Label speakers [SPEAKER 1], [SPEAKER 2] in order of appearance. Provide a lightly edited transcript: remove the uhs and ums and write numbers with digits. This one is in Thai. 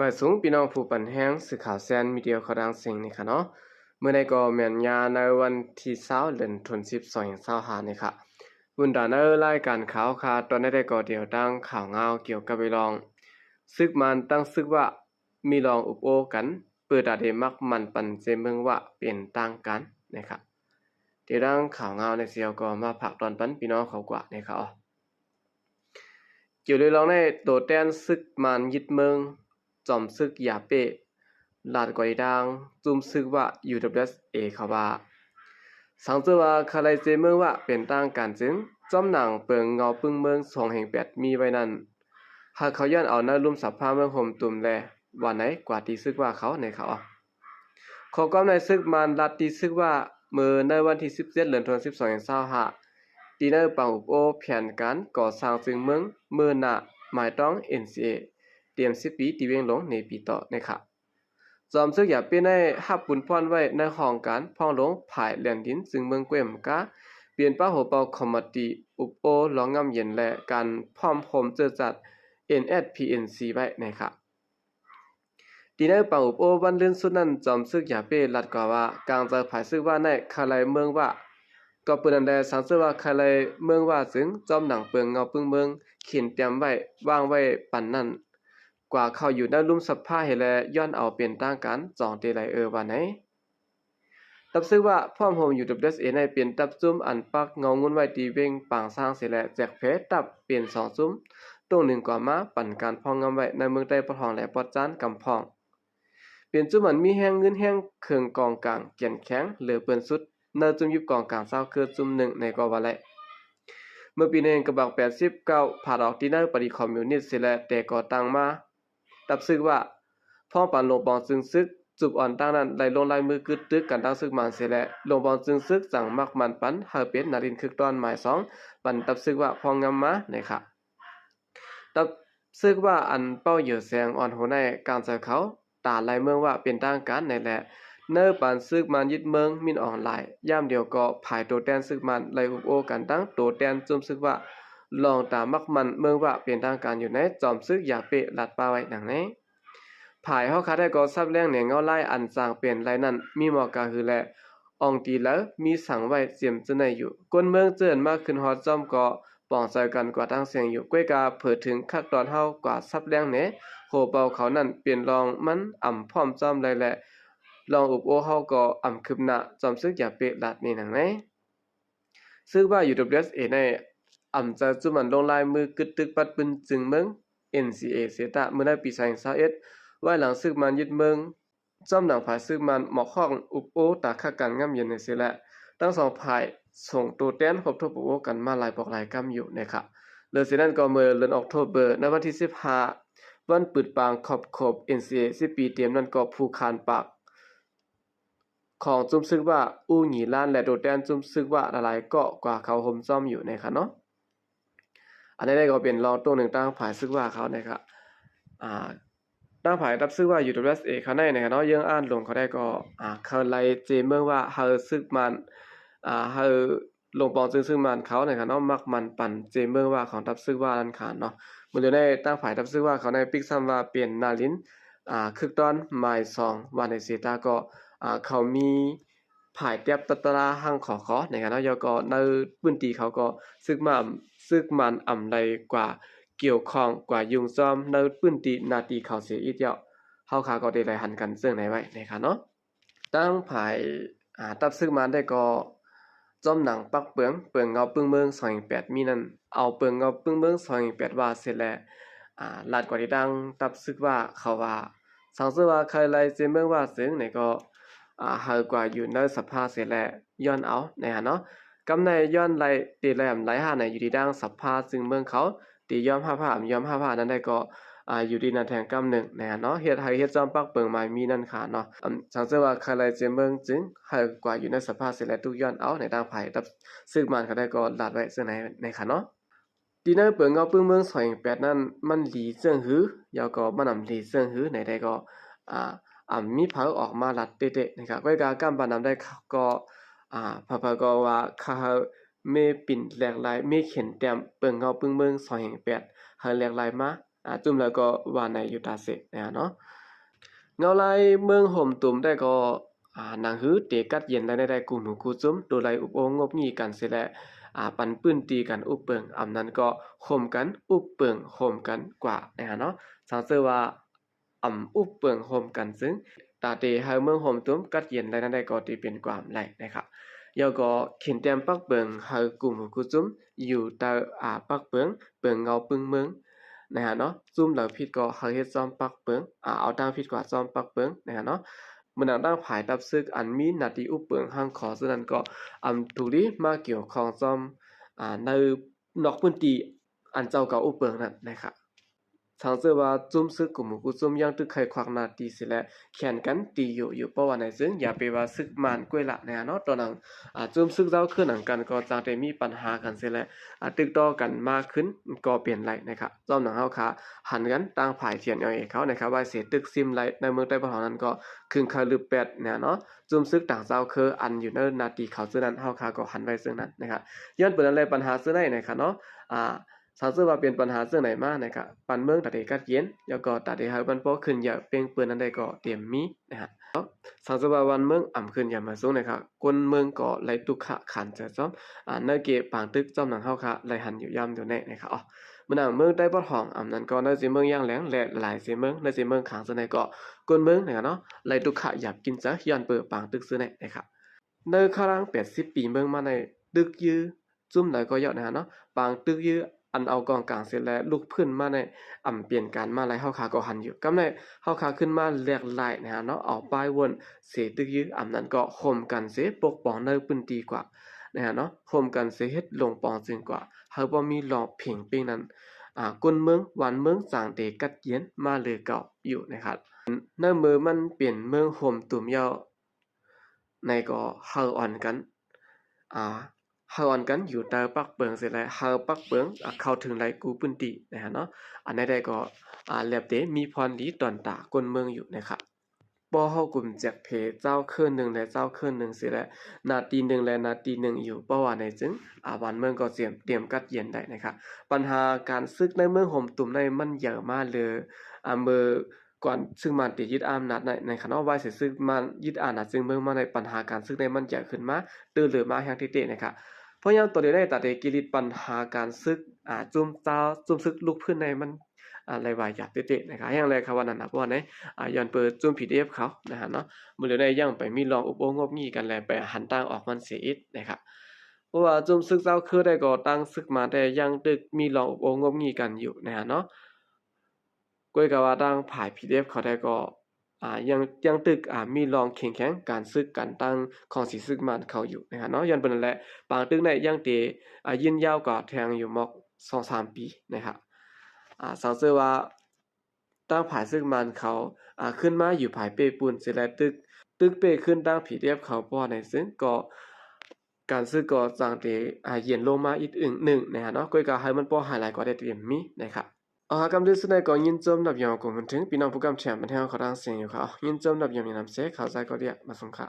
[SPEAKER 1] มาสูงพี่น้องผู้ปันแห้งสื่อข่าวแซนมีเดียวเขาดังเสียงนี่ค่ะเนาะเมื่อในก็แม่นยาในวันที่20เดือนธันวาคม2025นี่ค่ะบุญดาเนอร์รายการข่าวค่ะตอนนี้ได้ก็เดียวตั้งข่าวเงาเกี่ยวกับไปลองซึกมันตั้งซึกว่ามีลองอุปโอกันเปิดดาเดมักมันปันเจเมืองว่าเปลี่ยนต่างกันนะครับเดี๋ยวดังข่าวเงาในเสียวก็มาผักตอนปันพี่น้องเขากว่านี่ค่ะเกี่ยวเลยลองในโตแตนซึกมันยึดเมืองจอมซึกยาเป้ลาดกวยดังจุมซึกว่า UWSA เขาว่าสังเจว่าคาไลเจเมืองว่าเป็นต่างกันจึงจอมหนังเปิงเงาปึ้งเมือง2/8มีไว้นั้นหากเขาย้อนเอาหน้าลุ่มสับผ้าเมืองห่มตุ่มแลว่าไหนกว่าที่ซึกว่าเขาในเขาขอความในซึกมันลัดที่ซึกว่าเมื่อในวันที่17เดือนธันวาคม2025ดีเนอร์ปังอุปโอแผนการก่อสร้างจึงเมืองเมื่อหน้าหมายต้อง NCA เตรียม10 ปีตีเวงลงในปีต่อนะครับจอมซึกอย่าเป็นให้ฮับปุนพรไว้ในห้องการพ่องลงภายแหลนดินซึ่งเมืองเกวมกาเปลี่ยนป้าหัวเปาคอมมอดิอุปโอหลองงำเย็นและการพร้อมผมเจอจัด NSPNC ไว้นะครับดีในปังอุปโอวันเลื่อนสุดนั้นจอมซึกอย่าเป้ลัดกว่าว่ากลางจะภายซึกว่าในคาไลเมืองว่าก็เปิ้นอันใดสังเสว่าคาไลเมืองว่าซึ่งจอมหนังเปิงเงาปึ้งเมืองเขียนเตรียมไว้วางไว้ปันนั้นกว่าเข้าอยู่ในลุ่มสับผ้าเฮแลย้อนเอาเป็นต่างกันจองเตไลว่าไหนตับซึกว่าพร้อมโฮมอยู่ดับ SA ในเปลี่ยนตับซุ่มอันปักเงางุนไว้ตีเวงปางสร้างเสแลแจกเพตับเปลี่ยน2ซุ่มตรง1กว่ามาปั่นการพองงำไว้ในเมืองใต้ปะทองและปอดจานกำพองเปลี่ยนจุ่มอันมีแห้งเงินแห้งเครื่องกองกลางเกียนแข็งเหลือเปิ้นสุดเนอจุ่มยุบกองกลางเศร้าคือจุ่ม1ในกว่าและเมื่อปีนึงกระบัก89ผ่าดอกที่เนอปฏิคอมมิวนิสต์เสแลแต่ก่อตั้งมาตับซึกว่าพ่อปันลงปองซึ่งซึกจุบอ่อนตั้งนั้นไหลลงลายมือกึดตึกกันตั้งซึกมันเสียแลลงปองซึ่งซึกสั่งมักมันปันเฮาเป็นนารินคึกตอนหมาย2ปันตับซึกว่าพองงำมานะครับตับซึกว่าอันเป้าเหยื่อแสงอ่อนโหในการจะเขาตาลายเมืองว่าเป็นต่างกันในแหละเนอปันซึกมันยึดเมืองมินออนไลน์ย่ามเดียวก็ภายโตแตนซึกมันไหลอุบโอกันตั้งโตแตนจุ่มซึกว่าลองตามมักมันเมืองว่าเป็นทางการอยู่ในจอมซึกอย่าเปะลัดป้าไว้ดังนี้ภายเฮาคาได้ก็ซับแรงเนี่ยเงาไล่อันจางเป็นไรนั้นมีหมอกาคือแลอองตีแล้วมีสังไว้เจียมจะในอยู่ก้นเมืองเจินมากขึ้นฮอดจอมก็ป้องใจกันกว่าตั้งเสียงอยู่ก้วยกาเผิดถึงคักตอนเฮากว่าซับแรงเนี่ยโหเบาเขานั่นเปลี่ยนรองมันอ่ำพร้อมจอมเลยแหละลองอุบโอเฮาก็อ่ำคืบหน้าจอมซึกอย่าเปะลัดนี่หนังไหนซึ่งว่าอยู่ WSA ในอ่ำจะจุมันลงลายมือกึดตึกปัดปึนจึงเมือง NCA เสียตะเมื่อในปี2021ว่าหลังซึกมันยึดเมืองจอมหนังภายซึกมันหมอกข้องอุบโอตาคักกันง่ำเย็นในเสียและทั้งสองภายส่งตัวแตนครบทบอุบโอกันมาหลายบอกหลายกำอยู่นะครับเลยเสียนั้นก็เมื่อเดือนออกโทเบอร์ในวันที่15วันปิดปางขอบ NCA 10 ปีเตรียมนั้นก็ผู้คานปากของจุ่มซึกว่าอู้หนีล้านและโดดแดนจุ่มซึกว่าหลายๆก็กว่าเขาห่มซ่อมอยู่นะครับเนาะอันนี้ก็เป็นรองตัวหนึ่งตั้งภายซึกว่าเขานะครับตั้งภายรับซึกว่า UWSA เขาในนะครับเนาะยังอ่านลงเขาได้ก็เขาไล่เจเมืองว่าเฮาซึกมันเฮาลงปองซึ่งมันเขานะครับเนาะมักมันปั่นเจเมืองว่าของทับซึกว่าอันขานเนาะมื้อเดียวได้ตั้งภายทับซึกว่าเขาในปิกซ้ำว่าเปลี่ยนนาลินคึกตอนหมาย2วันในเซตาก็เขามีผายเตียบตะตราหังขอนะครับเนาะยก็ในพื้นที่เขาก็ซึกมันอ่ำใดกว่าเกี่ยวข้องกว่ายุงซ้อมในพื้นที่นาทีเขาเสียอีกเดียวเฮาขาก็ได้หลายหันกันซึ่งไหนไว้นะครับเนาะตั้งภายตับซึกมันได้ก็จอมหนังปักเปิงเงาปึ้งเมือง2/8มีนั่นเอาเปิงเงาปึ้งเมือง2/8ว่าเสร็จแล้วลาดกว่าที่ดังตับซึกว่าเขาว่าสังเสว่าใครไล่เจเมืองว่าซึ่งไหนก็เฮากว่าอยู่ในสภาเสร็จแล้วย้อนเอานะฮะเนาะกำในย้อนไล่ตีแหลมไล่หาในอยู่ที่ดังสภาซึ่งเมืองเขาตียอม5 ผ้านั้นได้ก็อยู่ที่นั่นแทงกำหนึ่งนะฮะเนาะเฮ็ดให้เฮ็ดจอมปักเปิงหมายมีนั่นค่ะเนาะสังเสว่าใครไล่เจเมืองจึงเฮากว่าอยู่ในสภาเสร็จแล้วทุกย้อนเอาในทางไผตับซึกมันเขาได้ก็ลาดไว้ซึ่งในค่ะเนาะดีเนอร์เปิงเงาปึ้งเมือง2/8นั้นมันหลีเซิงหือยาวก็มันหลีเซิงหืในได้ก็มีเผาออกมาลัดเตะๆนะครับก็การกำปานำได้ก็พะก็ว่าคาเมปิ่นแหลกลายเมเข็นแต้มเปิงเงาปึ้งเมือง2/8เฮาแหลกลายมา จุ่มแล้วก็ว่าในอยู่ตาเสนะเนาะเงาลายเมืองห่มตุ่มได้ก็หนังหือเตกัดเย็นได้กูหนูกูจุ้มตัวไรอุปโองบงี้กันเสียแหละปันปื้นตีกันอุปเปิงอำนั้นก็ข่มกันอุปเปิงข่มกันกว่านะเนาะสังเสว่าอุปเปิงข่มกันซึ่งตาเตให้เมืองห่มตุ่มกัดเย็นได้ก็ตีเป็นความไรนะครับยอก็เขียนเต็มปักเปิงให้กูหนูกูจุ้มอยู่ตาปักเปิงเปิงเงาปึงเมืองนะฮะเนาะซุ่มแล้วผิดก็เฮาเฮ็ดซ่อมปักเปิงเอาทางผิดกว่าซ่อมปักเปิงนะฮะเนาะมื้อนั้นตั้งภายตับซึกอันมีหน้าที่อุปเปิงหังขอฉะนั้นก็ถูกดีมาเกี่ยวข้องซ่อมในนอกพื้นที่อันเจ้าเก่าอุปเปิงนั่นนะครับ常这ว่าจุ่มซึกกุมกุจุ่มยังตึกไขควักนาตีสิและแข่นกันตีอยู่เพราะว่าในซึ่งอย่าไปว่าซึกมานกล้วยละนะเนาะตอนนั้นจุ่มซึกเจ้าขึ้นหนังกันก็จะได้มีปัญหากันเสียและตึกต่อกันมากขึ้นก็เปลี่ยนไรนะครับจอมหนังเฮาค่ะหันกันต่างฝ่ายเทียนเอาเองเขานะครับว่าเสียตึกซิมไรในเมืองใต้บ้านเฮานั้นก็คึงคาลือแปดเนี่ยเนาะจุ่มซึกต่างเจ้าคืออันอยู่ในนาทีเขาซึ่งนั้นเฮาค่ะก็หันไว้ซึ่งนั้นนะครับย้อนเปิดอะไรปัญหาซึ่งไหนนะครับเนาะสาวเสื้อว่าเป็นปัญหาเรื่องไหนมานะครับปันเมืองตัดเดกัดเย็นแล้วก็ตัดเดให้มันโปขึ้นอย่าเปลี่ยนเปื้อนนั้นได้ก็เตรียมมีนะฮะสาวเสื้อว่าวันเมืองขึ้นอย่ามาสูงนะครับคนเมืองก็ไหลตุกขะขันจะซ้อมเนเกปางตึกจอมหนังเฮาค่ะไหลหันอยู่ย่ำอยู่แน่นะครับเมื่อนั้นเมืองได้บ่ห้องนั้นก็ในสิเมืองย่างแหลงและหลายสิเมืองในสิเมืองขังซะในก็คนเมืองนะครับเนาะไหลตุกขะหยับกินซะย้อนเปิดปางตึกซื้อแน่นะครับในครั้ง80ปีเมืองมาในตึกยื้อจุ่มไหนก็เยอะนะครับเนาะปางตึกยื้ออันเอากองกลางเสร็จแล้วลุกขึ้นมาในเปลี่ยนการมาไล่เฮาขาก็หันอยู่กำในเฮาขาขึ้นมาแลกไล่นะฮะเนาะเอาป้ายวนเสตึกยื้อนั้นก็ข่มกันเสปกป้องในพื้นที่กว่านะฮะเนาะข่มกันเสเฮ็ดลงปองจึงกว่าเฮาบ่มีหลอกเพ่งเป้งนั้นกุนเมืองหวานเมืองสางเตกัดเย็นมาเลยเก่าอยู่นะครับในมือมันเปลี่ยนเมืองห่มตุ่มยาวในก็เฮาอ่อนกันเฮาอันกันอยู่แต่ปักเปิงเสร็จแล้วเฮาปักเปิงเข้าถึงไหลกูปื้นตินะฮะเนาะอันใดๆก็แลบเตมีพรดีตอนตากวนเมืองอยู่นะครับบ่เฮากลุ่มแจกเพเจ้าคืนหนึ่งและเจ้าคืนหนึ่งเสิและนาทีหนึ่งและนาทีหนึ่งอยู่เพราะว่าในจึงวันเมืองก็เตรียมกัดเย็นได้นะครับปัญหาการซึกในเมืองห่มตุ่มในมันเยอะมากเลยเมื่อก่อนซึ่งมันติยึดอำนาจในคณะว่าสิซึกมันยึดอำนาจซึ่งเมืองมาในปัญหาการซึกในมันเยอะขึ้นมาตื้อเหลือมาแฮงที่เตนะครับเพราะยังตัวเดียวได้ตัดเดกิริตปัญหาการซึกจุ่มซึกลุกพื้นในมันอะไรว่าหยาบเตะๆนะครับอย่างไรครับว่านั่นนะเพราะว่าในย้อนเปิดจุ่ม PDF เขานะฮะเนาะมื้อเดียวได้ยังไปมีลองอุปโภคงบงี้กันแลไปหันตั้งออกมันเสียอีกนะครับเพราะว่าจุ่มซึกเจ้าคือได้ก่อตั้งซึกมาแต่ยังตึกมีลองอุปโภคงบงี้กันอยู่นะฮะเนาะก้อยก็ว่าตั้งผ่าย PDF เขาได้ก็ยังตึกมีรองแข็งการซึกกันตั้งของสิซึกมันเขาอยู่นะฮะเนาะย้อนเปิ้นนั่นแหละบางตึกในยังเตยืนยาวกว่าแทงอยู่มอก 2-3 ปีนะครับสังเกตว่าตั้งผายซึกมันเขาขึ้นมาอยู่ภายเปปูนเสร็จแล้วตึกเปขึ้นตั้ง PDF เขาป้อในซึ่งก็การซึกก็จังเตเย็นลงมาอีกหนึ่งนะฮะเนาะก้อยก็ให้มันป้อไฮไลท์ก็ได้เตรียมมีนะครับกำลังสนใจก่อนยินจมนับยองของมันถึงพี่น้องผู้กำแชมป์มันให้เขาดังเสียงอยู่ค่ะยินจมนับยองมีน้ำเสกเขาใจก็เรียกมาส่งค่ะ